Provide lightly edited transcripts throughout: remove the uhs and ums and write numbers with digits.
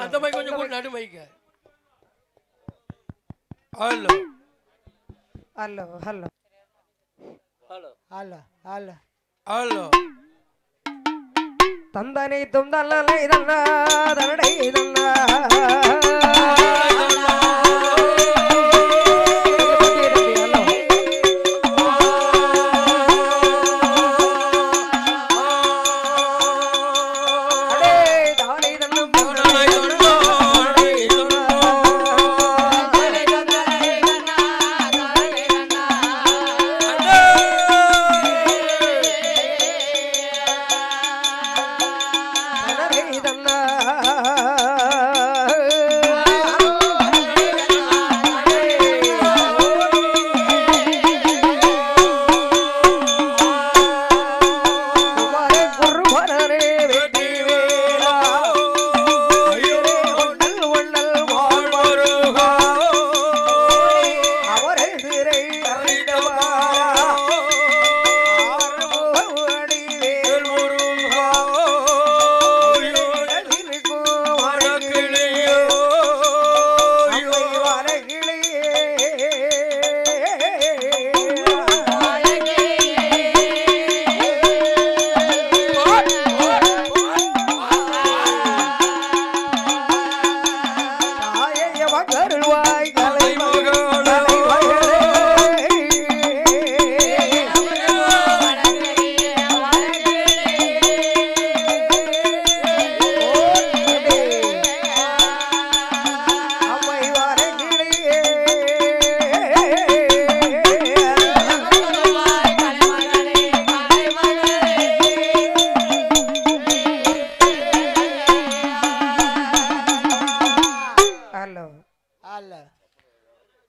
அந்த மைக் கொஞ்சம் கூட நடு mike. Hello hello hello hello hello hello hello தந்தனை துந்தலை தன்னா தனடை தன்னா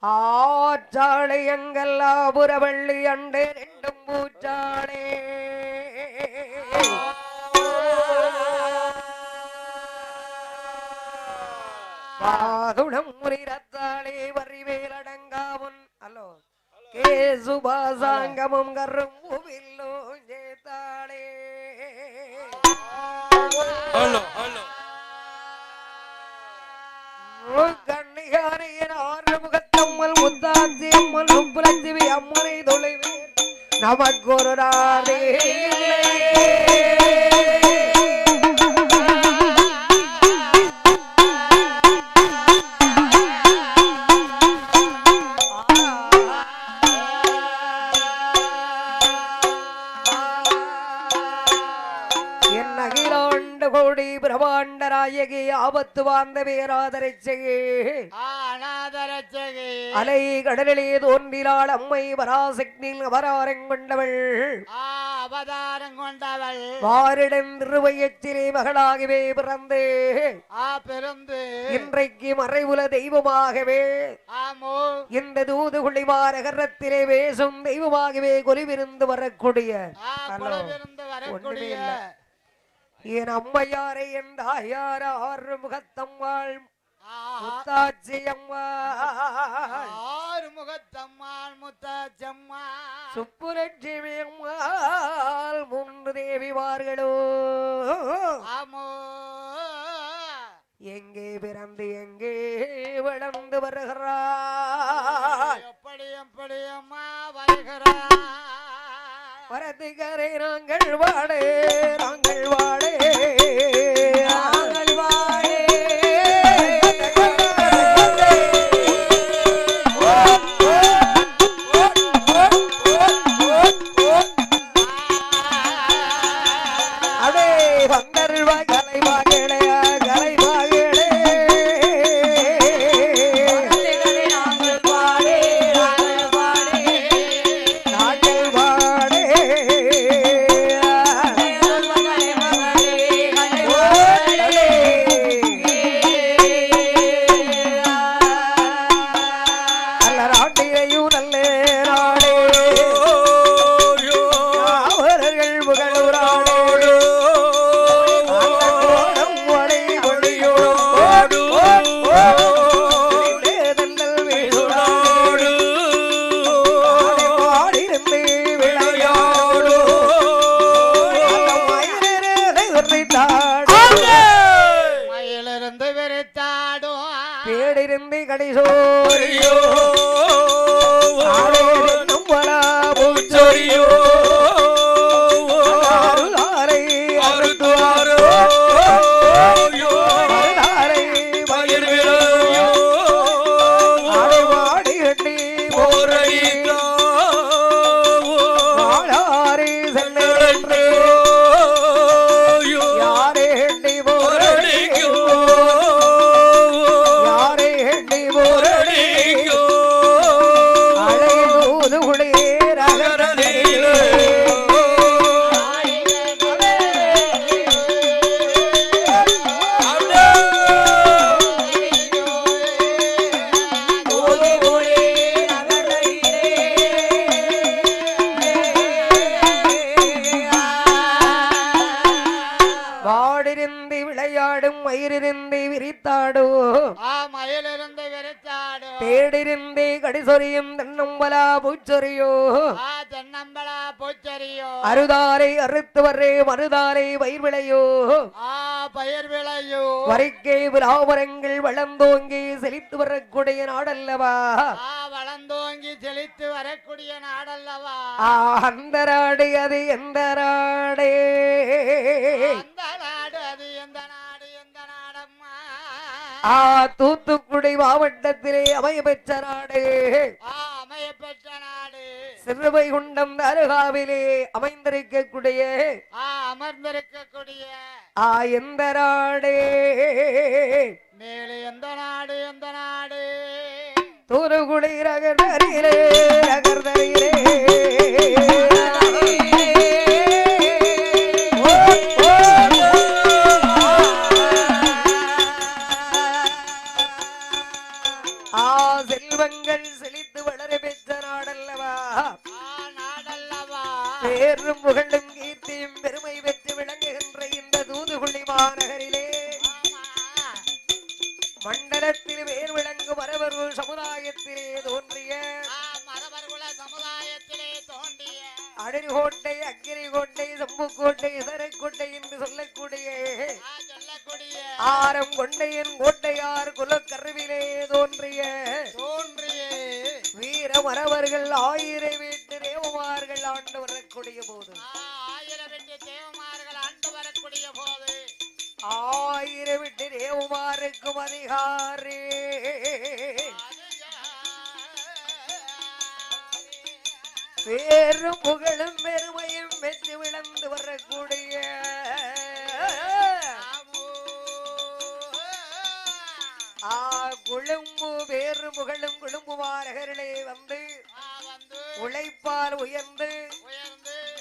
ஆச்சாளை எங்கல்லாபுரவள்ளி அண்டே ரெண்டும் பூச்சாளே வாதுடம் முனிரத்தாளே வரிவேலடங்காவுன் ஹலோ கே சுபாசாங்கமும் கரும்புவில்லோ ஜேத்தாளே ஹலோ ஹலோ கண்ணியாரியின் ஆறுமுகத்தம்மல் முத்தாட்சி அம்மன் சுப்புலட்சுமி அம்மனை தொலைவேர் நமக்கு ஒரு நாடே கோடி பிரபாண்டராயகி ஆபத்து வாழ்ந்த பேராதரட்சகே அலை கடலிலே தோன்றினாள் அம்மை பராசக்தியில் அவதாரம் கொண்டவள் வாரிடம் திருவையச்சிலே மகளாகவே பிறந்து இன்றைக்கு மறைவுல தெய்வமாகவே இந்த தூதுகுழிமா நகரத்திலே பேசும் தெய்வமாகவே கொலிவிருந்து வரக்கூடிய என் அம்மையாரை என் தாயார ஆறுமுகத்தம்மாள் முத்தாச்சி அம்மாள் ஆறுமுகத்தம்மாள் முத்தாச்சி அம்மாள் சுப்புலட்சுமி அம்மாள் மூன்று தேவிமார்களோ எங்கே பிறந்து எங்கே வளர்ந்து வருகிறார் எப்படி எப்படி அம்மா வருகிறார் வரதுகரை நாங்கள் வாடே நாங்கள் வாடே நாங்கள் வாடே அடே வந்தருவா கலைவாகளே கலைவாகளே நாங்கள் வாடே நாங்கள் வாடே ஓ வாடிருந்து கடைசோரியோ நம்மளா பூச்சோரியோ தேடிருந்தே கடிசொரியும் தென்னம்பலா பூச்சொரியோ தென்னம்பலா பூச்சொரியோ அருதாரை அறுத்து வரே மருதாரை பயிர் விளையோ பயிர் விளையோ வரைக்கே விலாமரங்கள் வளர்ந்தோங்கி செழித்து வரக்கூடிய நாடல்லவா வளர்ந்தோங்கி செழித்து வரக்கூடிய நாடல்லவா அந்த நாடு அது எந்த நாடே அந்த நாடு அது எந்த நாடு எந்த நாடம்மா தூத்துக்குடி மாவட்டத்திலே அமைய பெற்ற நாடு அமைய பெற்ற நாடு சிறுவைகுண்டம் அருகாவிலே அமைந்திருக்கக்கூடிய அமர்ந்திருக்கக்கூடிய எந்த நாடே மேலே எந்த நாடு எந்த நாடு தூத்துக்குடி ரகர்தரிலே ரகர்தரிலே செல்வங்கள் செழித்து வளர பெற்ற நாடல்லவா நாடல்லவா பேரும் புகழும் கீர்த்தியும் பெருமை பெற்று விளங்குகின்ற இந்த தூதுக்குடி மாநகரிலே மண்டலத்தில் வேர் விளங்கு மரபர்கள் சமுதாயத்திலே தோன்றிய அடரிகோட்டை அக்கிரிகோட்டை சம்புக்கோட்டை இதரக்கோட்டை என்று சொல்லக்கூடிய ஆரம் கொண்டையின் கோட்டையார் குலக்கருவிலே தோன்றிய வீர மரவர்கள் 1000 வீட்டு தேவமார்கள் ஆண்டு வரக்கூடிய போது 1000 வீட்டு தேவமாருக்கும் அதிகாரி பேரும் புகழும் பெருமையும் வெற்றி விளந்து வரக்கூடிய குழும்பு பேரு புகழும் குழும்புமாரகர்களே வந்து உழைப்பால் உயர்ந்து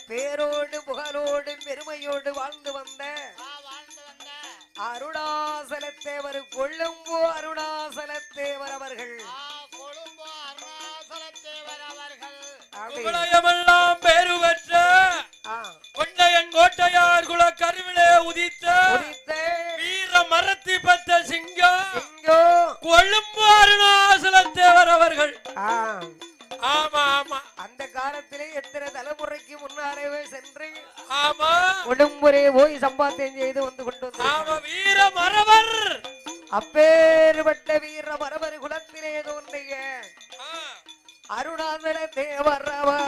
பேரோடு புகழோடு பெருமையோடு வாழ்ந்து வந்த அருணாசலத்தேவர் கொழும்பு அருணாசலத்தேவர் அவர்கள் எல்லாம் பேரு பெற்ற கொண்டையன் கோட்டையார் குல கருவிலே உதித்த வீர மரத்தி பெற்ற சிங்கம் கொழும்பு அருணாசலத்தேவர் அவர்கள். ஆமா ஆமா அந்த காலத்திலே எத்தனை தலைமுறைக்கு முன்னாலே சென்று ஆமா கொழும்புரே போய் சம்பாத்தியம் செய்து வந்து கொண்டு வந்து வீர மரவர் அப்பேற்பட்ட வீர மரவர் குலத்திலே தோன்றிய அருணாசல தேவரவா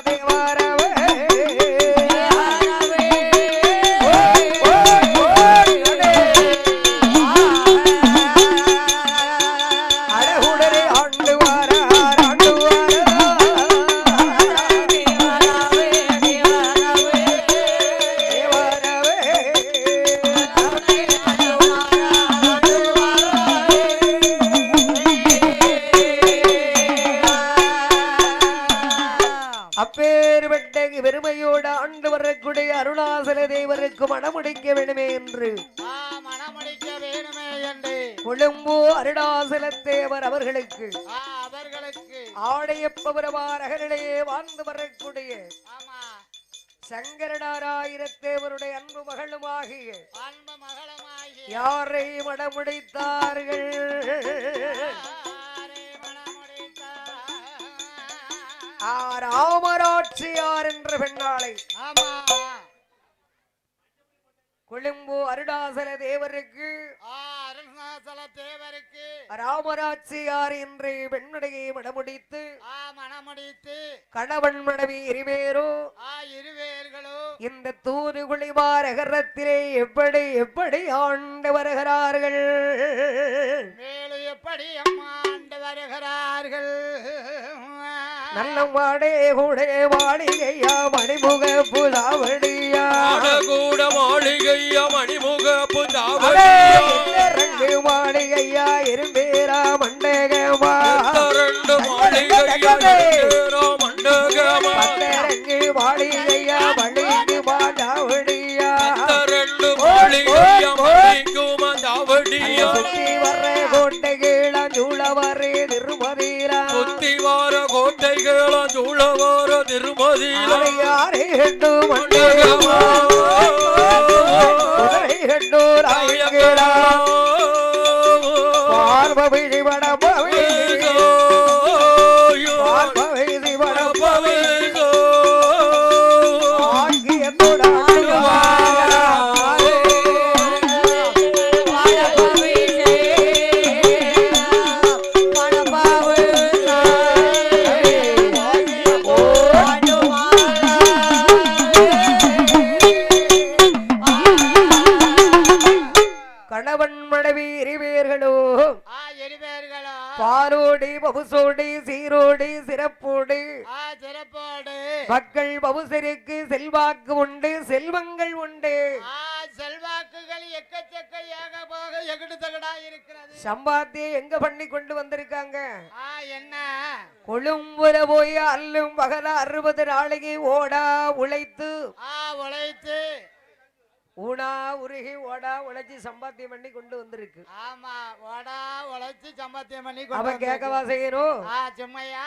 தேவரவே பெருமையோடு ஆண்டு வரக்கூடிய அருணாசல தேவருக்கு மணமுடிக்க வேண்டுமே என்று கொழும்பு அருணாசல தேவர் அவர்களுக்கு ஆடையப்பவரவாரகர்களே வாழ்ந்து வரக்கூடிய சங்கரநாராயிரத்தேவருடைய அன்பு மகளுமாகிய யாரை மணமுடித்தார்கள்? ராமராட்சியார் என்ற பெண்ணாளை கொழும்பு அருணாசல தேவருக்கு ராமராட்சியார் என்று பெண்ணுடையை மடமுடித்து மணமுடித்து கணவன் மனைவி இருவேரோ இருவேர்களோ இந்த தூதுகுளிமாரகரத்திலே எப்படி எப்படி ஆண்டு வருகிறார்கள் மேலும் எப்படி ஆண்டு வருகிறார்கள் நல்ல வாடே கூட மாளிகையா மணிமுக புதாவடியா கூட மாளிகையா மணிமுக ரங்கு மாளிகையா இரும்பேரா மண்டகமா ரங்கு மாளிகையா மணிக்கு மாதாவடியா சுத்தி வர்ற கோட்டைகளா சூழவரே திருமதிரா சுத்தி வார கோட்டைகளா சூழவார திருமதிரா யாரே ஹெட்டு மண்டகமா ஹெட்டு ராயங்களா பார்வதி வடபவி பார்வதி வடபவி ஆகியத்தோட கணவன் மனைவி இருவேர்களோ பாரோடி பபுசோடி சீரோடி சிறப்போடு மக்கள் பபுசருக்கு செல்வாக்கு உண்டு செல்வங்கள் உண்டு செல்வாக்குகள் எக்கச்சக்க ஏகபோக எகுடு தகடா இருக்கிறது சம்பாத்தியை எங்க பண்ணி கொண்டு வந்திருக்காங்க என்ன கொழும்புல போய் அல்லும் பகல 60 நாளைக்கு ஓடா உழைத்து ஊனா உருகி ஓடா உழைச்சி சம்பாத்தியம் பண்ணி கொண்டு வந்திருக்கு ஆமா ஓடா உழைச்சி சம்பாத்தியம் பண்ணி அவன் கேட்கவா செய்யணும் சும்மையா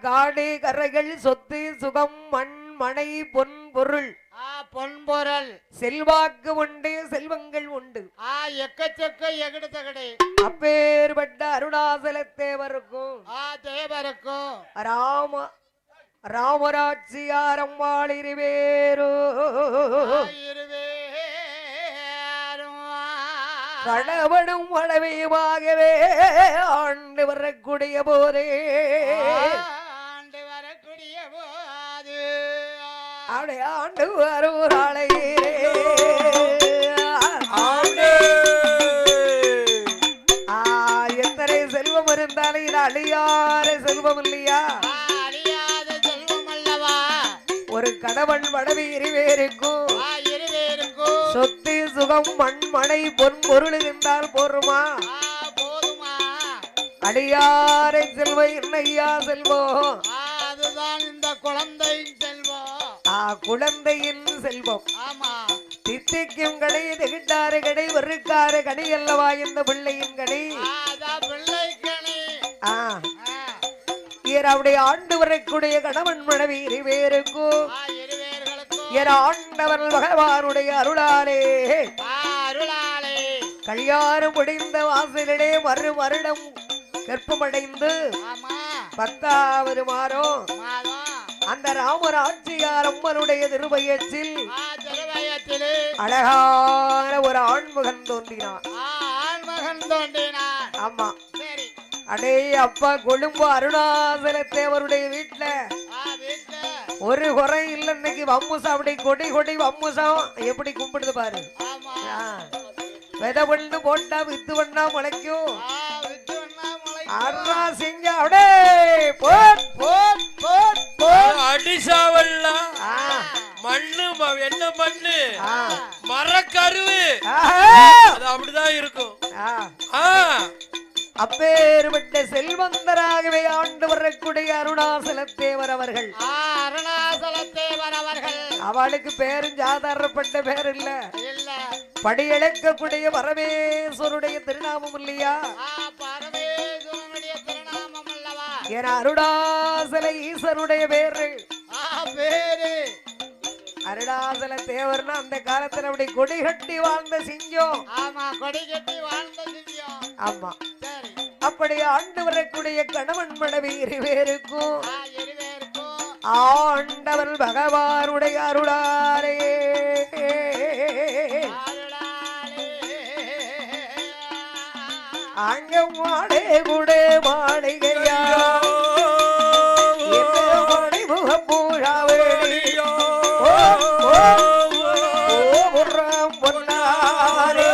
காடு கரைகள் சொத்து சுகம் மண் மனை பொன் பொருள் பொன்பொருள் செல்வாக்கு உண்டு செல்வங்கள் உண்டு எக்கச்சக்க எகடு தகடை அப்பேற்பட்ட அருணாசல தேவருக்கும் ராமராட்சியார் அம்மாள் இருவேரோ கணவனும் மனைவியுமாகவே ஆண்டு வரக்கூடிய போதே அப்படி ஆண்டு வருவாளே எத்தனை செல்வம் இருந்தாலும் இது அழியாத செல்வம் இல்லையா ஒரு கணவன் மனைவி இருவேருக்கும் சொத்து சுகம் மண் மனை பொன் பொருள் இருந்தால் போருமா அடியாரை செல்வம் என்னையா செல்வம் அதுதான் இந்த குழந்தையின் செல்வம் குழந்தையின் செல்வம் தித்திக்கும் கடை திகிட்டாறு கடை வெறுக்காறு கடை அல்லவா இந்த பிள்ளையின் கடை அவருடைய ஆண்டு வரக்கூடிய கணவன் மனைவி இருவேருக்கும் ஆண்டவர் பகவானுடைய அருளாலே கல்யாணம் முடிந்த வாசலிலே மறு வருடம் கற்பமடைந்து 10வது மாதம் அந்த ராமராட்சியார் அம்மனுடைய திருவயத்தில் அழகான ஒரு ஆண்மகன் தோன்றினான் ஆமா அடே அப்பா கொழும்பு அருணாசல தேவருடைய வீட்டுல ஒரு குறை இல்ல இன்னைக்கு வம்முசம் அப்படி கொடி கொடி வம்முசம் எப்படி கும்பிடுது பாரு விதை பண்ணு போட்டா வித்து பண்ணா முளைக்கும் அருணா செஞ்ச அப்படியே அடிசாவல்லாம் மண்ணு என்ன மண்ணு மரக்கருவு அது அப்படிதான் இருக்கும் அப்பேற்பட்ட செல்வந்தராகவே ஆண்டு வரக்கூடிய அருணாசலத்தேவர் அவர்கள் அவளுக்கு பேரும் சாதாரணப்பட்ட பேர் இல்ல படியெடுக்கக்கூடிய பரமேஸ்வருடைய திருநாமம் இல்லையா என அருணாசல ஈஸ்வருடைய பேரு அருணாசல தேவர்னா அந்த காலத்துல அப்படி கொடி கட்டி வாழ்ந்த சிங்கம் ஆமா அப்படி ஆண்டு வரக்கூடிய கணவன் மனைவி இருவேருக்கும் ஆண்டவர் பகவானுடைய அருளாலே அங்க மாடே குடே மாளிகையா மணிமுகம் பூழாவேடி பொன்னாரே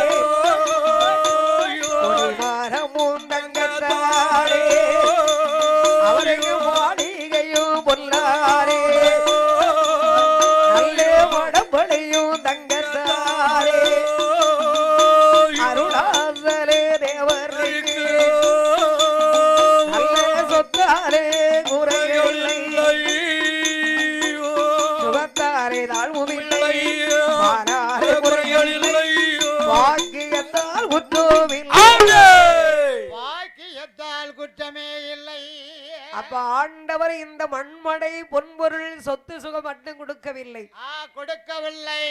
மரமும் தங்கத்தாரே அவரையும் மாளிகையும் பொன்னாரே நல்ல மடம்பளையும் தங்கத்தாரே அருளாசலே தேவருக்கு நல்ல சொத்தாரே குறையில்லை சுகத்தாரே தாழ்வுமில்லை மாறாரே குறையில்லை வாக்கியத்தால் குற்றமில்லை வாக்கியத்தால் குற்றமே இல்லை. அப்ப ஆண்டவர் இந்த மண்மடை பொன்பொருள் சொத்து சுகம் மட்டும் கொடுக்கவில்லை, கொடுக்கவில்லை.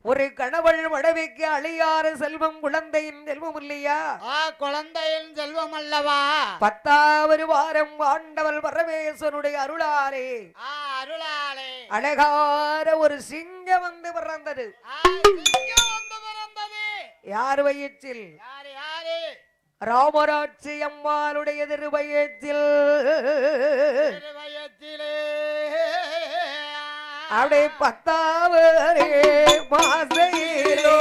ஒரு கணவள் மனைவிக்கு அழியாறு செல்வம் குழந்தையின் செல்வம் இல்லையா? குழந்தையின் செல்வம் அல்லவா? 10வது வாரம் ஆண்டவர் பரமேஸ்வருடைய அருளாரே அருளாலே அழகார ஒரு சிங்கம் வந்து பிறந்தது. யார் வயிற்றில்? ராமராட்சி அம்மாளுடைய திருவயத்தில். அப்படியே 10வது மாசையிலோ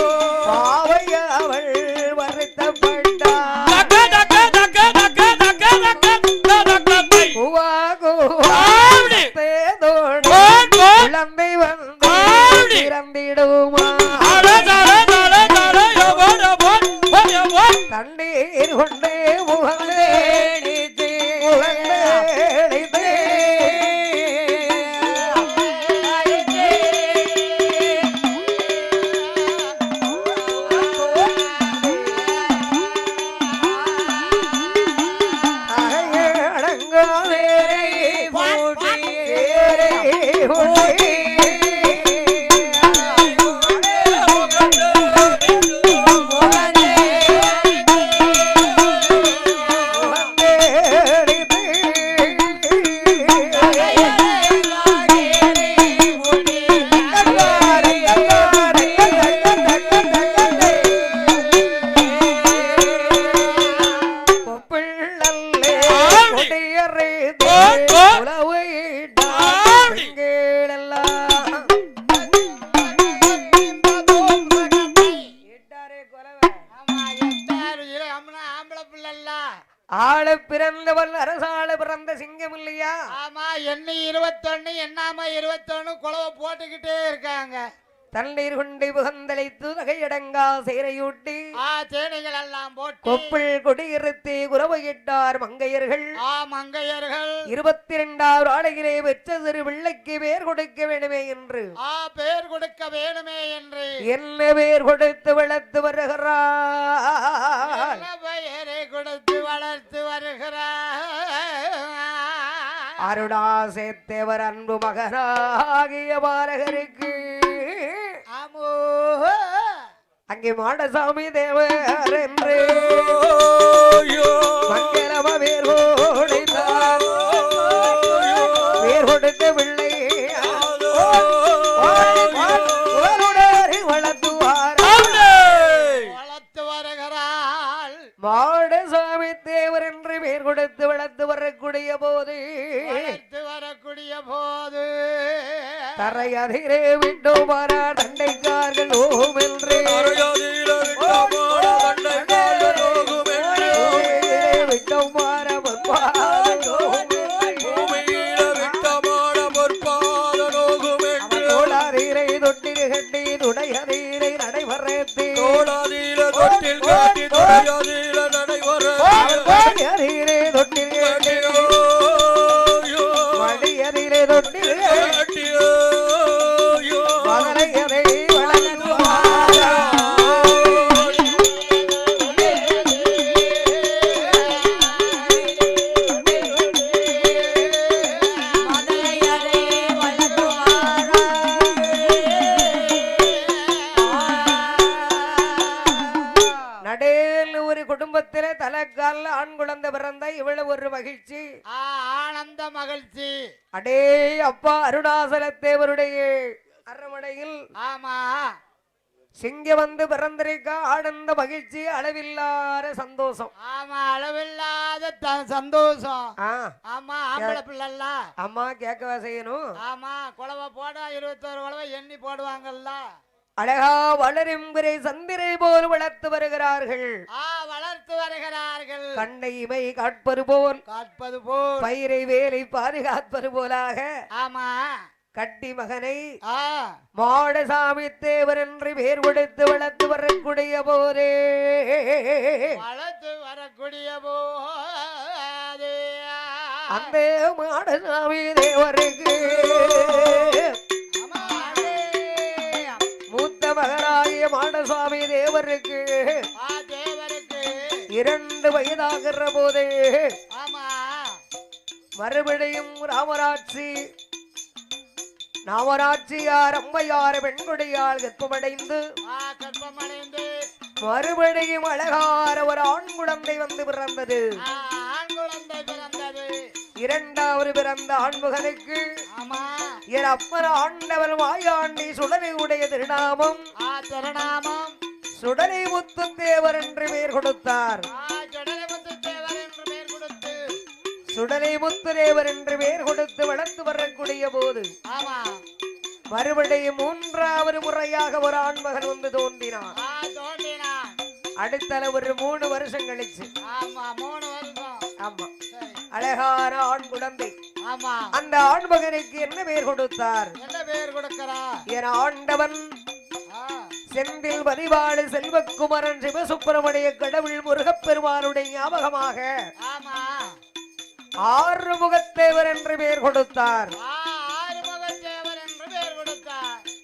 பாவையவள் வருத்தப்பட்டாள். குழந்தை வந்து இறந்திடுமா? தண்ணீர் கொண்டே முகந்தே ஆள பிறந்தவள் அரசாள பிறந்த சிங்கம் இல்லையா? ஆமா, எண்ணி 21 எண்ணாம 21 குளவ போட்டுக்கிட்டே இருக்காங்க. தண்ணீர் கொண்டு புகந்தளித்து நகையடங்கா சேரையூட்டி சேனைகள் எல்லாம் போட்டு கொப்பிள் கொடியிருத்தி குறவையிட்டார் மங்கையர்கள். மங்கையர்கள் 22வது ஆடையிலே பெற்ற சிறு பிள்ளைக்கு பேர் கொடுக்க வேண்டுமே என்று பேர் கொடுக்க வேணுமே என்று என்ன பேர் கொடுத்து வளர்த்து வருகிறார்? பெயரை கொடுத்து வளர்த்து வருகிறார். அருணாசேத்தேவர் அன்பு மகனாகிய பாலகருக்கு அங்கே மாடசாமி தேவர் என்று மங்களம வேர் கொடுத்தார். வேர் கொடுத்த பிள்ளை வளர்த்துவார் வளர்த்து வருகிறாள். மாடசாமி தேவர் என்று பேர் கொடுத்து வளர்த்து வரக்கூடிய போது தரையதிரே விட்டு மாறா தண்டைக்கார்கள் ஓம் என்று விட்டு மாற தோளாதீரை தொட்டில் கட்டி துடையதீரை நடைபெறத்தி மடியதீரை தொட்டில் கட்டி மடியதீரை தொட்டில் மதலையதை குடும்பத்திலே தலைக்கால ஆண் குழந்தை பிறந்த இவ்வளவு ஒரு மகிழ்ச்சி, ஆனந்த மகிழ்ச்சி. அடே அப்பா அருணாசல தேவருடைய அரண்மனையில் ஆமா சிங்க வந்து பிறந்திருக்க ஆனந்த மகிழ்ச்சி அளவில்லாத சந்தோஷம். ஆமா அளவில்லாத சந்தோஷம். ஆ ஆமா ஆம்பளை பிள்ளைல அம்மா கேட்கவா செய்யணும். ஆமா குழவை போட 21 குழவை எண்ணி போடுவாங்கல்ல. அழகா வளரும் விரை சந்திரை போல் வளர்த்து வருகிறார்கள். வளர்த்து வருகிறார்கள். கண்ணை இமை காட்பது போல் காட்பது போல் பயிரை வேலை பாதுகாப்பது போலாக. ஆமா கட்டி மகனை மாடசாமி தேவர் என்று பெயர் கொடுத்து வளர்த்து வரக்கூடிய போதே வளர்த்து வரக்கூடிய போதே அந்த மாடசாமி தேவருக்கு மூத்த மகனாகிய மாடசாமி தேவருக்கு 2 வயதாகிற போதே மறுபடியும் நாமராட்சியார் அம்மையார் பெண்குடியால் கற்பமடைந்து மறுபடியும் அழகார ஒரு ஆண் குழந்தை வந்து பிறந்தது. 2வது பிறந்த ஆண்மகனுக்கு என் அப்பர் ஆண்டவர் மாயாண்டி சுடலை உடைய திருநாமம் சுடலை முத்து தேவர் என்று பெயர் கொடுத்தார். சுடலை முத்து தேவர் என்று பெயர் கொடுத்து வளர்த்து வரக்கூடிய போது மறுபடியும் 3வது முறையாக ஒரு ஆண்மகன் வந்து தோன்றினான். அடுத்த ஒரு 3 வருஷம் கழிச்சு ஆமா அழகான ஆண் குழந்தை. அந்த ஆண்மகனுக்கு என்ன பெயர் கொடுத்தார்? என் ஆண்டவன் செந்தில் பதிவாடு செல்வக்குமரன் சிவசுப்பிரமணிய கடவுள் முருகப்பெருமானுடைய ஞாபகமாக ஆறுமுகத்தேவர் என்று பெயர் கொடுத்தார்.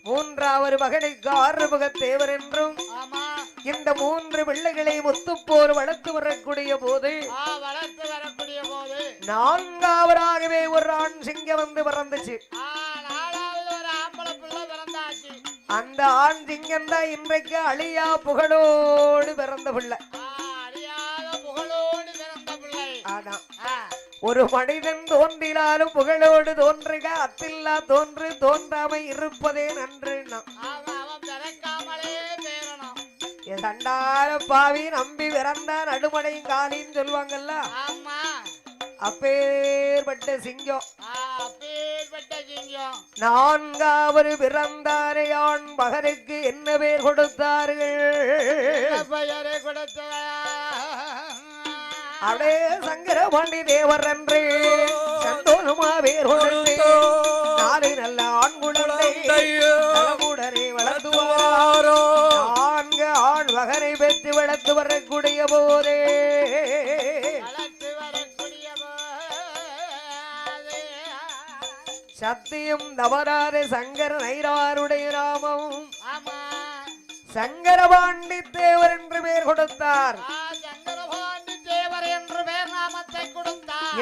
3வது மகனுக்கு ஆறுமுகத்தேவர் என்றும் இந்த 3 பிள்ளைகளை முத்துப்போர் வளர்த்து வரக்கூடிய போது 4வதாகவே ஒரு ஆண் சிங்கம் வந்து பிறந்துச்சு. அந்த ஆண் சிங்கம் தான் இன்றைக்கு அழியா புகழோடு பிறந்த பிள்ளை. ஒரு மனிதன் தோன்றினாலும் புகழோடு தோன்றுக அத்தில்லா தோன்று தோன்றாமை இருப்பதே நன்று. சண்டார பாவி நம்பி பிறந்தான் நடுமடையும் காலின்னு சொல்லுவாங்கல்ல. அப்பேற்பட்ட சிங்கம் 4வது பிறந்தாரே ஆண் மகனுக்கு என்ன பேர் கொடுத்தார்கள்? அப்படியே சங்கரபாண்டி தேவர் என்று சந்தோஷமா பேர் கொடுத்து 4 நல்ல ஆண் குழந்தை உடனே வளர்த்துவாரோ. 4 ஆண் மகனை பெற்று வளர்த்து வரக்கூடிய போதே சத்தியம் தவறாத சங்கர நைராருடைய நாமம் சங்கரபாண்டி தேவர் என்று பெயர் கொடுத்தார்.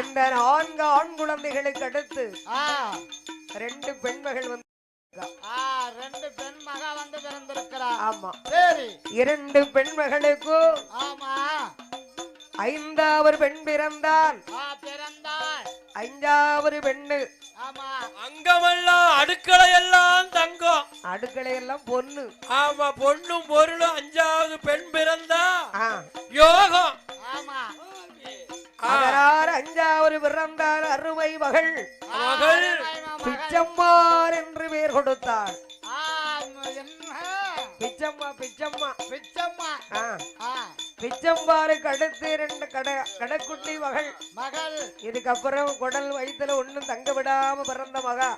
இந்த 4 ஆண் குழந்தைகளுக்கு அடுத்து 2 பெண்மகள் வந்து 2 பெண்மக வந்து பிறந்திருக்கிறார். ஆமா சரி 2 பெண்மகளுக்கு 5வது பெண் பிறந்தால் 5வது பெண்ணு அங்கமெல்லாம் அடுக்களை எல்லாம் தங்கம் அடுக்களை எல்லாம் பொண்ணு. ஆமா பொண்ணும் பொருளும் 5வது பெண் பிறந்தா யோகம். 5வது பிறந்தார் அருமை மகள் பிச்சம்மார் என்று பெயர் கொடுத்தார். பிச்சம்மாருக்கு அடுத்து 2 கடைக்குட்டி மகள். இதுக்கப்புறம் குடல் வயிற்றுல ஒண்ணும் தங்க விடாம பிறந்த மகா.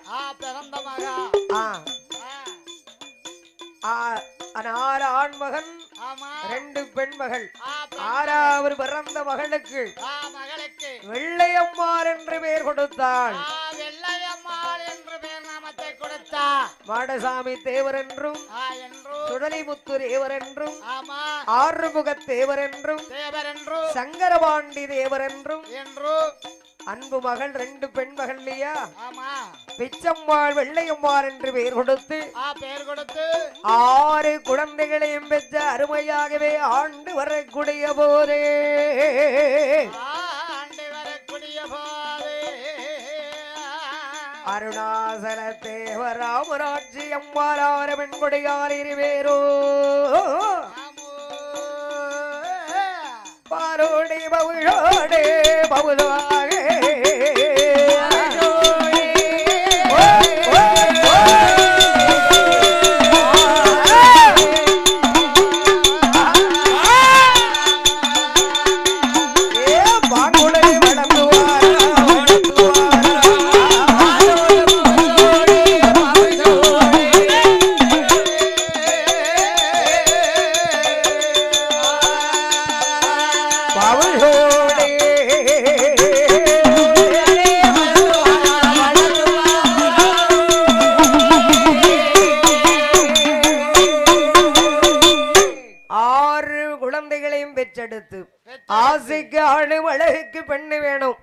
4 ஆண் மகன் 2 பெண் மகள். 6வது பிறந்த மகளுக்கு வெள்ளையம்மாள் என்று பெயர் கொடுத்தாள். மாடசாமி தேவர் என்றும் சுடலிமுத்து தேவர் என்றும் ஆறுமுகத் தேவர் என்றும் சங்கரபாண்டி தேவர் என்றும் அன்பு மகள் 2 பெண் மகள் இல்லையா பிச்சம்மாள் வெள்ளையம்மாள் என்று பெயர் கொடுத்து 6 குழந்தைகளையும் பெற்ற அருமையாகவே ஆண்டு வரக்கூடிய போதே அருணாசல தேவர் ராமராட்சி அம்மாளார பெண்கொடியார் இருவேரோ பாரோடி பவுளோடே பவுதாக ஆசைக்கு ஆணு அழகுக்கு பெண்ணு வேணும்.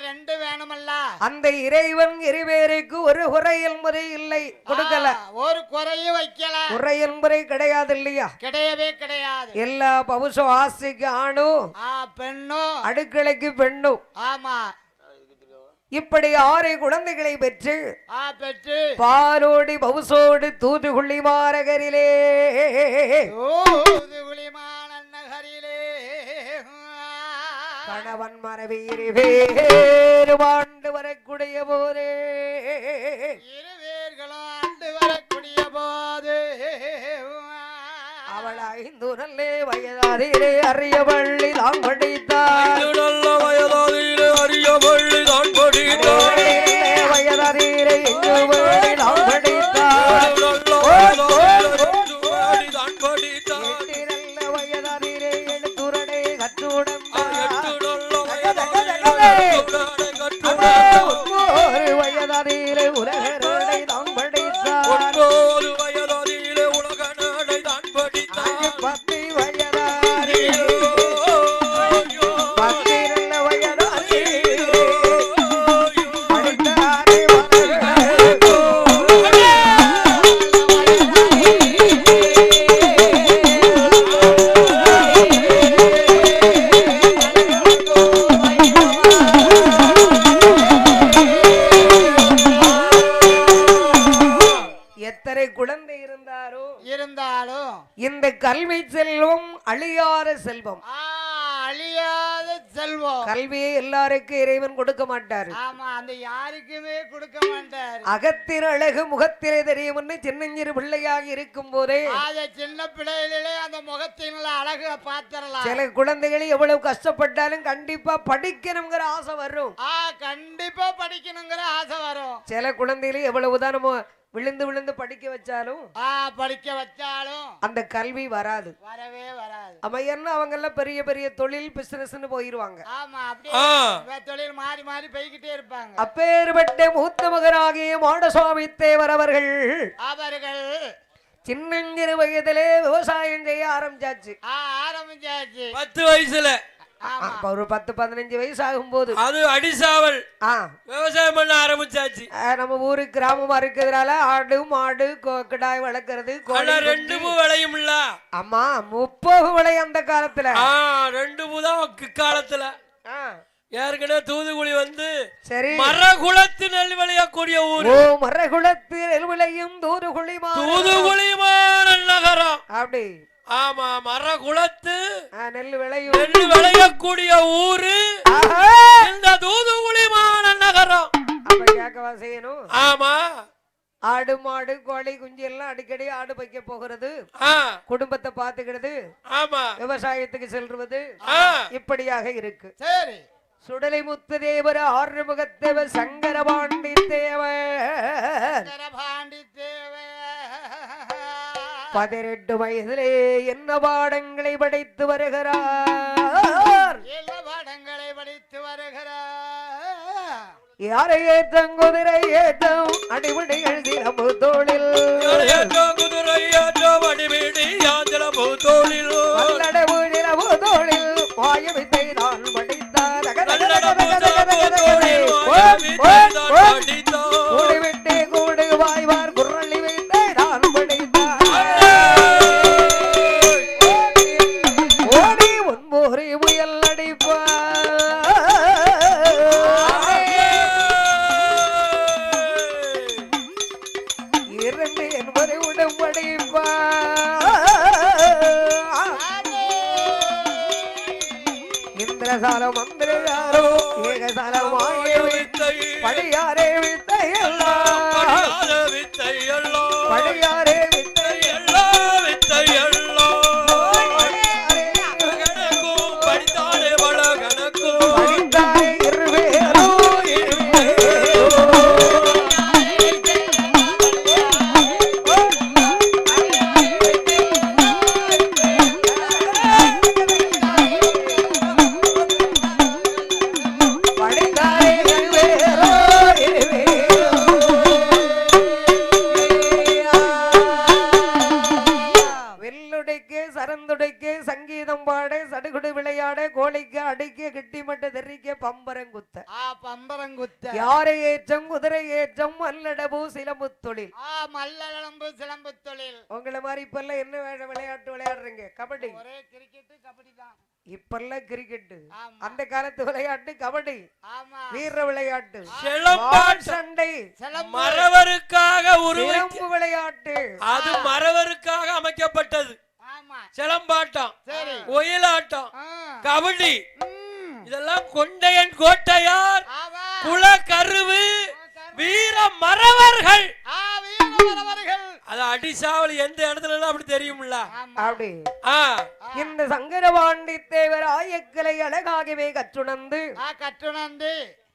ரெண்டு வேணுமல்ல. அந்த இறைவன் இருவேருக்கு ஒரு குறையல் முறை இல்லை, கொடுக்கல. ஒரு குறையும் வைக்கல. குறையல் முறை கிடையாது இல்லையா? கிடையவே கிடையாது. எல்லா பவுசம் ஆசைக்கு ஆணும் பெண்ணும் அடுக்கலைக்கு பெண்ணும். ஆமா. இப்படி 6 குழந்தைகளை பெற்று பாலோடி பவுசோடு தூதுகுள்ளி மாநகரிலே கணவன் மனைவி வேறு ஆண்டு வரக்கூடிய போதே இருவேர்களும் ஆண்டு வரக்கூடிய போது அவள் 5 நல்ல வயதாதிலே அறிய பள்ளி தான் படித்தாள். வயதாதிலே அறிய பள்ளி தான் படித்தாள். வயதாதிலே தான் படித்தாள். வயதாதிலே எழுத்துரடை கற்றுடன் வயதாதிலே உலகரடை தான் படித்தாள். வயதாதிலே உலக நாடை தான் படித்தாள். 10 வயதாதிலே 10 வயதாதிலே படித்தாரே குழந்தை இருந்தாலும் இந்த கல்வி செல்வம் அழியாத செல்வம். அழியாத செல்வம். கல்வியை எல்லாருக்கும் இறைவன் கொடுக்க மாட்டாரு. ஆமா, அந்த யாருக்குமே கொடுக்க மாட்டாரு. அகத்தின் அழகு முகத்திலே தெரியும். சின்னஞ்சிறு பிள்ளையாக இருக்கும் போதே சின்ன பிள்ளைகளிலே அந்த முகத்தின் அழகு பாத்திரலாம். சில குழந்தைகள் எவ்வளவு கஷ்டப்பட்டாலும் கண்டிப்பா படிக்கணுங்கிற ஆசை வரும். கண்டிப்பா படிக்கணுங்கிற ஆசை வரும். சில குழந்தைகளை எவ்வளவுதான் நம்ம விழுந்து விழுந்து படிக்க வச்சாலும் அந்த கல்வி வராது, வரவே வராது. அவ என்ன அவங்க எல்லாம் பெரிய பெரிய தொழில் பிசினஸ்னு போயிருவாங்க. ஆமா, அப்படியே தொழில் மாறி மாறி போய்கிட்டே இருப்பாங்க. அப்பேற்பட்ட மூத்த மகனாகிய மாடசுவாமி தேவர் அவர்கள் சின்னஞ்சிறு வயதிலே விவசாயம் செய்ய ஆரம்பிச்சாச்சு. 10 வயசுல. ஒரு 10-15 வயசு ஆகும் போது அது அடிசாவல் விவசாயம் பண்ண ஆரம்பிச்சாச்சு. நம்ம ஊரு கிராமமா இருக்கிறதுனால ஆடு மாடு கிடாய் வளர்க்கறது 2 பூ விளையும் இல்ல. ஆமா, 30 விளை அந்த காலத்துல. 2 பூ தான் காலத்துல. ஏற்கனவே தூதுக்குழி வந்து சரி மரகுளத்து நெல் விளையக்கூடிய ஊர். மரகுளத்து நெல் விளையும் தூதுக்குழிமான நகரம். அப்படி. ஆமா, மரகுளத்து நெல் விளையக்கூடிய ஊரு இந்த தூதுக்குழிமான நகரம். கேட்கவா செய்யணும். ஆமா, ஆடு மாடு கோழி குஞ்சு எல்லாம் அடிக்கடி ஆடு வைக்க போகிறது, குடும்பத்தை பாத்துக்கிறது, ஆமா, விவசாயத்துக்கு செல்வது, இப்படியாக இருக்கு. சரி. சுடலை முத்து தேவர், ஆறுமுகத்தேவர், சங்கரபாண்டி தேவர் 18 வயதிலே என்ன பாடங்களை படைத்து வருகிறார். யாரை ஏற்றம் குதிரை ஏற்றம் அடிபடிகள் சிலம்பு தோளில் நல்லடவு நிலவு தோளில் வாயுவித்தை தான் படித்தார். கூடுவிட்டு கூடு வாய்வார் குரலி வைத்தை தான் படித்தார். ஓடி ஒன்போரி முயல் அடிப்பார். படியாரே வித்தையெல்லாம் படியாத வித்தையெல்லாம் படியாரே வித்தையெல்லாம் வித்தையெல்லாம் கணக்கும் படித்தாலே பல கணக்கும் படித்தாரே இருவேரோ சங்கீதம் பாட சடுகுடு விளையாட கோழிக்கு அடிக்க கிட்டிமட்ட தெரிக்க பம்பரங்குத்த பம்பரங்குத்த யாரை ஏற்றம் குதிரை ஏற்றம் மல்லடபு சிலம்பு தொழில் மல்லடம்பு சிலம்பு தொழில் உங்களை மாதிரி இப்பெல்லாம் என்ன விளையாட்டு விளையாடுறீங்க கபடி ஒரே கிரிக்கெட் கபடி தான் இப்பெல்லாம் கிரிக்கெட் அந்த காலத்து விளையாட்டு கபடி வீர விளையாட்டு சண்டை மறவருக்காக சிலம்பு விளையாட்டு அது மறவருக்காக அமைக்கப்பட்டது சிலம்பாட்டம் ஒயிலாட்டம் கபடி இதெல்லாம் கொண்டையன் கோட்டையார் குல கருவு வீர மறவர்கள் அது அடிசாவளி எந்த இடத்துல அப்படி தெரியும்ல அப்படி இந்த சங்கரபாண்டி தேவர் ஆயக்கலை அழகாகவே கற்றுணர்ந்து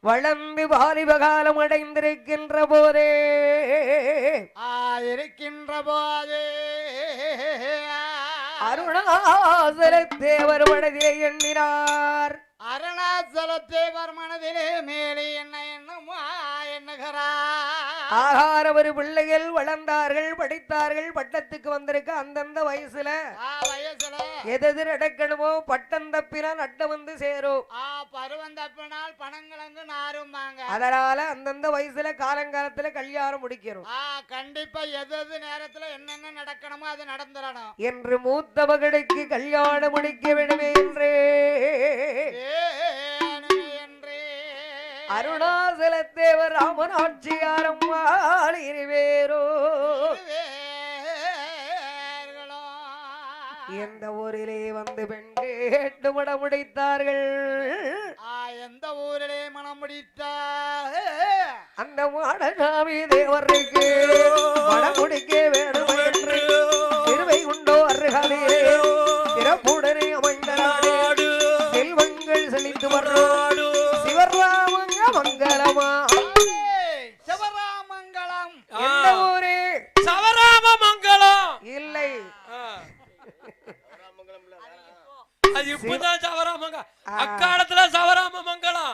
வளர்ந்து வாலிபகாலம் அடைந்திருக்கின்ற போதே அருணாசல தேவர் மனதிலே எண்ணினார் அருணாசல தேவர் மனதிலே மேலே என்ன என்னமா எண்ணுகிறார் ஆகார ஒரு பிள்ளைகள் வளர்ந்தார்கள் படித்தார்கள் பட்டத்துக்கு வந்திருக்க அந்தந்த வயசுல எது நடக்கணுமோ பட்டம் தப்பினால் நட்டம் வந்து சேரும் பருவம் தப்பினால் பணங்கிழங்கு நாரும்பாங்க அதனால அந்தந்த வயசுல காலங்காலத்துல கல்யாணம் முடிக்கிறோம் கண்டிப்பா எது நேரத்துல என்னென்ன நடக்கணுமோ அது நடந்துடணும் என்று மூத்த மகளுக்கு கல்யாணம் முடிக்க வேண்டுமே என்று அருணாசல தேவர் ராமநாட்சியாரம் இருவேரோ எந்த ஊரிலே வந்து பெண் கேட்டு மனம் முடித்தார்கள் எந்த ஊரிலே மனம் முடித்தார் அந்த மாடசாமி தேவருக்கு மனம் முடிக்க வேணும் என்று திருவை உண்டோ அருகாலே திறப்புடனே அமைந்த நாடு செல்வங்கள் செழித்து வர்றாடு சிவராமங்க மங்களமா சிவராமங்கலம் எந்த ஊரு சவராமங்கலம் இல்லை அது இப்பதான் சவராமங்க அக்காலத்துல சவராமங்கலம்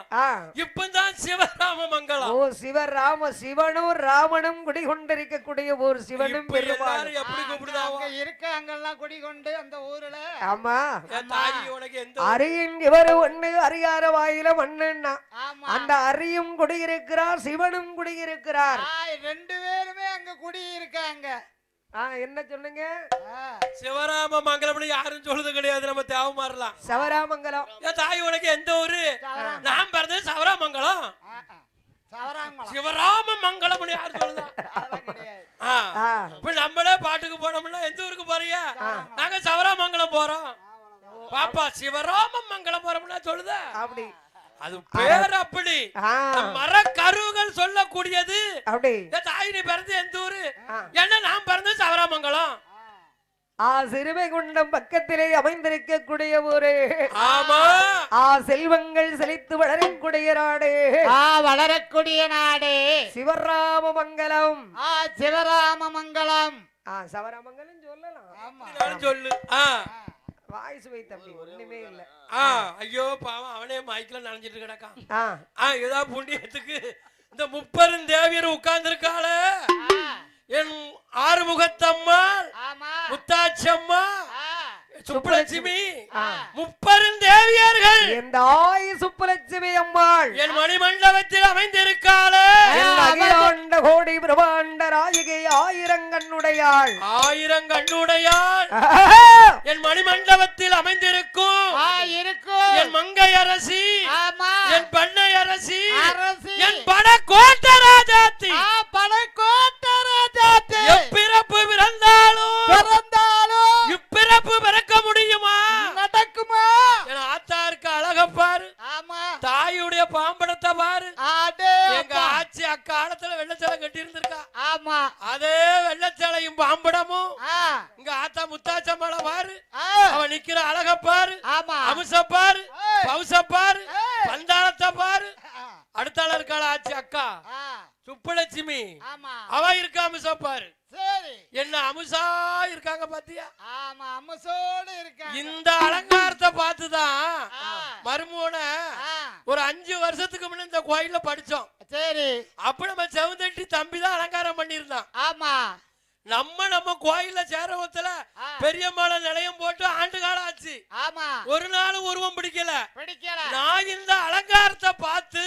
இப்பதான் சிவராமங்கலம் ஓ சிவராம சிவனும் ராமனும் குடிகொண்டிருக்கக்கூடிய ஒரு சிவனும் பெருமாளும் எப்படி கூப்பிடுதாங்க இருக்காங்கலாம் குடிகொண்டு அந்த ஊர்ல ஆமா தாயி உனக்கு எந்த அரியும் இவர் ஒண்ணு அரியார வாயில மண்ணுன்னா அந்த அரியும் குடியிருக்கிறார் சிவனும் குடியிருக்கிறார் ரெண்டு பேருமே அங்க குடியிருக்காங்க என்ன சொன்னீங்க சிவராம மங்கலம் யாரும் சொல்றது கிடையாது நம்ம தேவமாறலாம் சவராமங்கலம் தாய் உனக்கு எந்த ஊரு நான் பிறந்தது சவராமங்கலம் சிவராம மங்கலம் யாரு சொல்லுதா இப்ப நம்மளே பாட்டுக்கு போனோம்னா எந்த ஊருக்கு போறியா நாங்க சவராமங்கலம் போறோம் பாப்பா சிவராம மங்கலம் போறோம்னா சொல்லுதா அப்படி அது பேர் அப்படி மரக்கருவுகள் சொல்லக்கூடியது அப்படி தாய் நீ பிறந்து எந்த ஊரு என்ன நான் பிறந்து சவராமங்கலம் சிறுவைகுண்டம் பக்கத்திலே அமைந்திருக்கக்கூடிய ஒரு ஆமா செல்வங்கள் செழித்து வளரக்கூடிய நாடு வளரக்கூடிய நாடு சிவராமமங்கலம் சிவராமமங்கலம் சவராமங்கலம் சொல்லலாம் சொல்லு வாய்ஸ் வை தம்பி ஒண்ணுமே இல்ல ஐயோ பாவம் அவனே மைக்ல நனைஞ்சிட்டு கிடக்கான் ஏதா புண்ணியத்துக்கு இந்த முப்பெரும் தேவியர் உட்கார்ந்து இருக்காள என் ஆறுமுகத்தம்மாள் முத்தாட்சம்மா சுப்புலட்சுமி முப்பெரும் தேவியர்கள் இந்த சுப்புலட்சுமி அம்மாள் என் மணிமண்டபத்தில் அமைந்திருக்காளே அகிலாண்ட கோடி பிரபாண்ட ராஜிகை ஆயிரங்கண்ணுடையாள் என் மணிமண்டபத்தில் அமைந்திருக்கும் என் மங்கை அரசி என் பண்ணை அரசி என் பட கோட்ட ராஜாத்தி எப்பிறப்பு பிறந்தாலும் இப்பிறப்பு பிறக்க முடியுமா நடக்குமா என் ஆத்தாருக்கு அழகப்பாரு தாயுடைய பாம்படத்தை பாரு. எங்க ஆச்சி அக்காலத்துல வெள்ளச்சேலை கட்டி இருந்திருக்கா. ஆமா அதே வெள்ளச்சேலையும் பாம்படமும் இங்க ஆத்தா முத்தாச்சம்மாள பாரு. அவன் நிக்கிற அழக பாரு, அம்ச பாரு, பவுச பாரு, பந்தாளத்தை பாரு. அடுத்தால இருக்காள ஆச்சி அக்கா சுப்புலட்சுமி, அவ இருக்க அம்ச பாரு. என்ன அமுசா இருக்காங்க பாத்தியா? இந்த அலங்காரத்தை பார்த்துதான் மருமோன ஒரு 5 வருஷத்துக்கு முன்ன இந்த கோயில்ல படிச்சோம். சரி, அப்ப நம்ம செவந்தட்டி தம்பி தான் அலங்காரம் பண்ணிருந்தான். ஆமா, நம்ம கோயில்ல சேரவத்துல பெரியம்மாள நிலையம் போட்டு ஆண்டு காலம் ஆச்சு. ஆமா, ஒரு நாள் உருவம் பிடிக்கல. நான் இந்த அலங்காரத்தை பார்த்து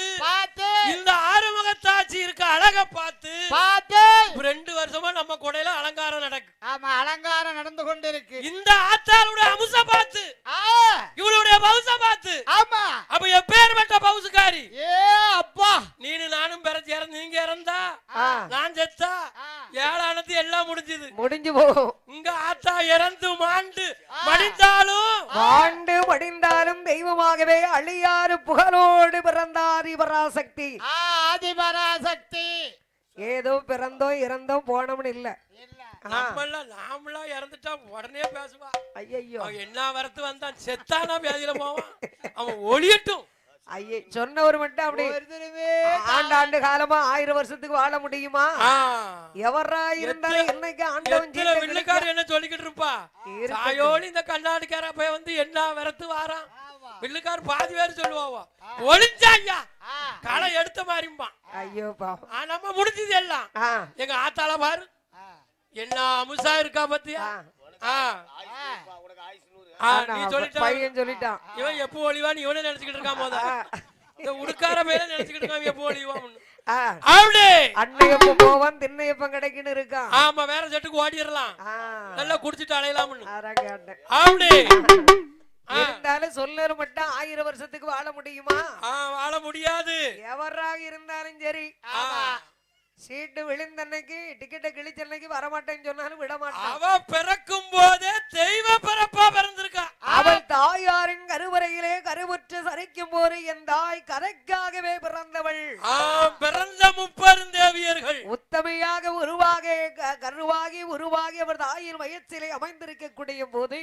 இந்த ஆறுமுகத்தாச்சி இருக்க அழக பார்த்து 2 வருஷமா நம்ம கொடையில அலங்காரம் நடக்கு. ஆமா, அலங்காரம் நடந்து கொண்டு இருக்கு. இந்த ஆத்தாளுடைய அம்ச பார்த்து இவளுடைய பவுச பார்த்து. ஆமா, அப்ப எப்பேர்பட்ட பவுசுக்காரி. அப்பா, நீனு நானும் நீங்க இறந்தா நான் செத்தா ஏழானது எல்லாம் முடிஞ்சு போகும். இங்க ஆத்தா இறந்து மடிந்தாலும் தெய்வமாகவே அழியாறு புகழோடு பிறந்தார் பராசக்தி. ஆதிபராசக்தி. ஏதோ பிறந்தோம் இறந்தோம் போனோம்னு இல்ல. நாமளா இறந்துட்டா உடனே பேசுவா. ஐயோ, என்ன வரத்து வந்தான் செத்தானா பேதியில போவான். அவன் ஒளியட்டும். ஐயே, சொன்னவர் மட்டும் அப்படி ஆண்டாண்டு காலமா 1000 வருஷத்துக்கு வாழ முடியுமா? எவரா இருந்தாலும் இன்னைக்கு ஆண்டவன் வில்லுக்காரர் என்ன சொல்லிக்கிட்டு இருப்பா. தாயோடு இந்த கண்ணாடிக்கார போய் வந்து என்ன வரத்து வாரான். வில்லுக்கார் பாதி பேர் சொல்லுவா ஒளிஞ்சா ஐயா களை எடுத்த மாதிரிப்பா. ஐயோ, நம்ம முடிஞ்சது எல்லாம். எங்க ஆத்தால பாரு என்ன அமுசா இருக்கா பத்தியா. சொல்லிட்டான் இவன் எப்போ ஒளிவான்னு இவனே நினைச்சுக்கிட்டு இருக்கான். போத இந்த உடுக்கார மேல நினைச்சுக்கிட்டு இருக்கான் எப்போ ஒளிவான். அன்னையப்ப போவான் திண்ணையப்பம் கிடைக்குன்னு இருக்கான். ஆமா, வேற செட்டுக்கு ஓடிடலாம், நல்லா குடிச்சிட்டு அலையலாம்னு. அப்படி இருந்தாலும் சொல்லற மட்டும் 1000 வருஷத்துக்கு வாழ முடியுமா? வாழ முடியாது. எவராக இருந்தாலும் சரி, சீட்டு விழுந்தன்னைக்கு டிக்கெட்டை கிழிச்சன்னைக்கு வரமாட்டேன்னு சொன்னாலும் விட மாட்டான். அவ பிறக்கும் போதே தெய்வ பிறப்பா பிறந்திருக்கா. அவள் தாயாரின் கருவறையிலே கருவுற்று சரிக்கும் போது என் தாய் கரைக்காகவே பிறந்தவள். பிறந்த 30 தேவியர்கள் உத்தமையாக கருவாகி உருவாகி அவர் தாயின் வயிற்றிலே அமைந்திருக்கக்கூடிய போது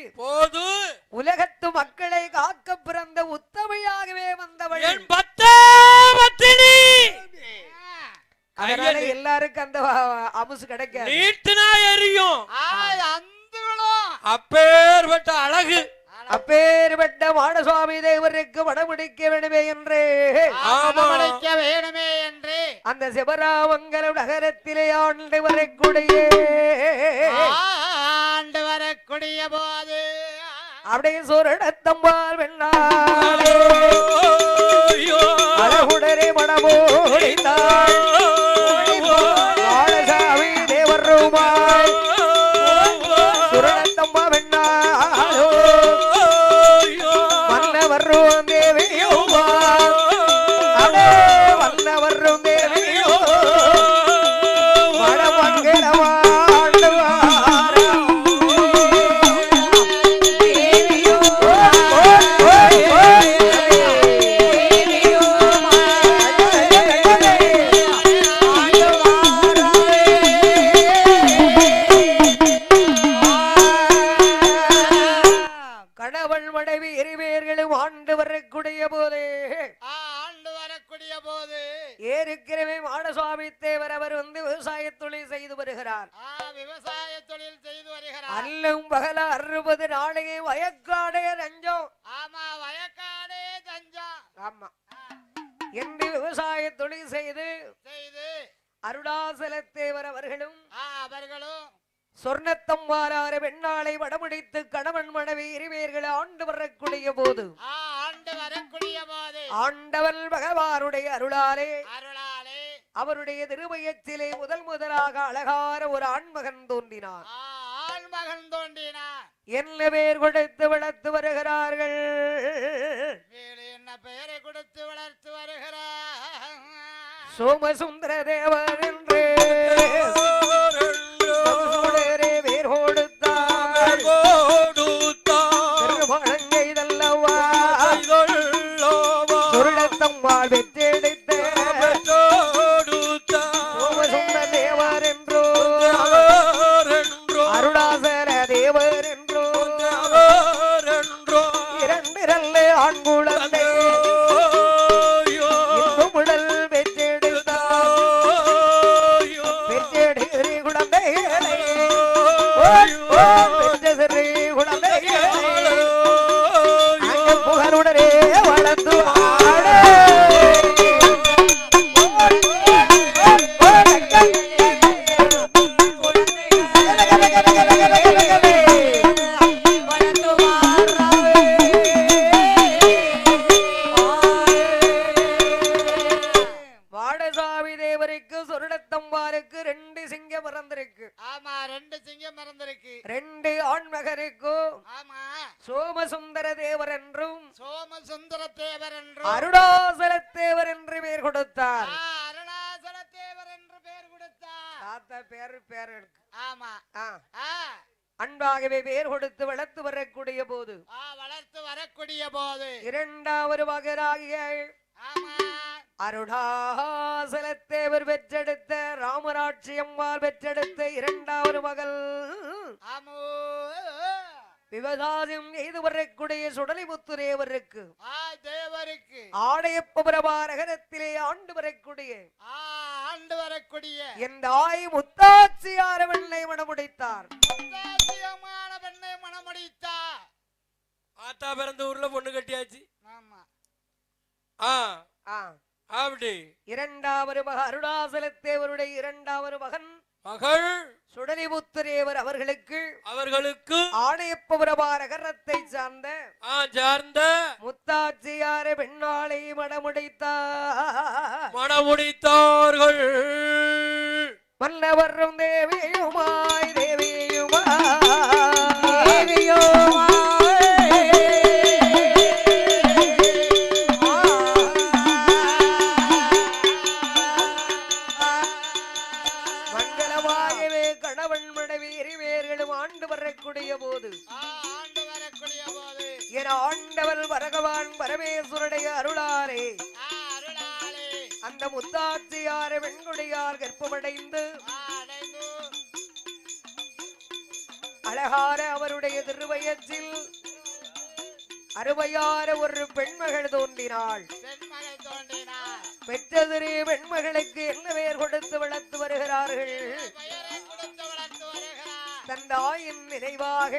உலகத்து மக்களை காக்க பிறந்த உத்தமையாகவே வந்தவள் என் பத்தினி. எல்லாருக்கும் அந்த அமுசு கிடைக்காது. நீட்டுனா எரியும். அப்பேர்பட்ட அழகு, அப்பேர்பட்ட மாடசுவாமி தேவருக்கு வடமுடிக்க வேணுமே என்று அந்த சிவராமங்கல நகரத்திலே ஆண்டு வரக்கூடிய போது அப்படியே சோரடத்தம்பால் வெண்ணாலே அழகுடரே மடமோடித்தாள் மாடசாமி தேவர் ரூபாய் சுரணத்தம்மா வெண்ணாலோ வல்லவர்ரும் தேவியுமா அடே வல்லவர்ரும் தேவியோ மடமங்கலமா ஏற்கனவே மாடசுவாமி தேவர் அவர் வந்து விவசாய தொழில் செய்து வருகிறார். அல்லும் பகல 60 நாளையே வயக்காடே தஞ்சம். ஆமா, வயக்காடே தஞ்சம். ஆமா, என்று விவசாய தொழில் செய்து அருணாசல தேவர் அவர்களும் சொர்ணத்தம்பாராறு பெண்ணாளை வடமுடித்து கணவன் மனைவி இருவேர்கள் ஆண்டு வரக்கூடிய போது ஆண்டவன் பகவானுடைய அருளாலே அவருடைய திருமயத்திலே முதலாக அழகார ஒரு ஆண்மகன் தோன்றினார். என்ன பெயர் கொடுத்து வளர்த்து வருகிறார்கள்? என்ன பெயரை கொடுத்து வளர்த்து வருகிறார்? சோமசுந்தர தேவர் என்று வேர் கொடுத்தார். திருமணங்கை தல்லவா சுருடத்தம்மாள் பெற்றெடுத்த தேவர் என்றும் சோமசுந்தர தேவர் என்றும் அருணாசல தேவர் என்று பெயர் கொடுத்தார். அருணாசல தேவர் என்று பெயர் கொடுத்தார். தாத்தா பேர் இருக்கு. ஆமா. அன்பாகவே பெயர் கொடுத்து வளர்த்து வரக்கூடிய போது வளர்த்து வரக்கூடிய போது இரண்டாவது மகனாகிய அருணாசல தேவர் பெற்றெடுத்த ராமராட்சி அம்மாள் பெற்றெடுத்த இரண்டாவது மகள் விவசாயம் செய்து வரக்கூடிய சுடலிமுத்து தேவருக்கு ஆடையப்பரபாரகரத்திலே ஆண்டு வரக்கூடிய என் தாய் முத்தாட்சியார வெண்ணை மணமுடித்தார். ஆத்தா பிறந்த ஊர்ல பொண்ணு கட்டியாச்சு. அப்படி இரண்டாவது மகன் அருணாசல தேவருடைய இரண்டாவது மகன் சுடலிமுத்துரேவர் அவர்களுக்கு ஆணையப்பபுரபாரகரத்தை சார்ந்த முத்தாட்சியார பெண்ணாளை மணமுடித்தார்கள். மன்னவரும் தேவியுமாய் ஆண்டவர் பகவான் பரமேஸ்வருடைய அருளாரே அந்த முத்தாட்சியார வெண்குடியார் கர்ப்பமடைந்து அழகார அவருடைய திருவயத்தில் அருமையான ஒரு பெண்மகள் தோன்றினாள். பெற்றதிரு பெண்மகளுக்கு என்ன பெயர் கொடுத்து வளர்த்து வருகிறார்கள்? தன் தாயின் நினைவாக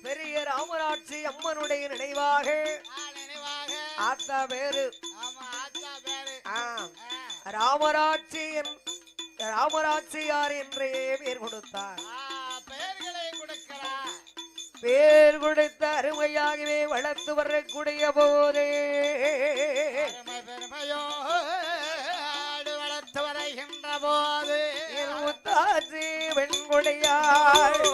பெரிய ராமராட்சி அம்மனுடைய நினைவாக ஆத்தா பேரு ராமராட்சியார் என்றே பேர் கொடுத்தார். பேர் கொடுத்த அருமையாகவே வளர்த்து வரக்கூடிய போதே வளர்த்து வருகின்ற போது முத்தாட்சி வெண்குடையார்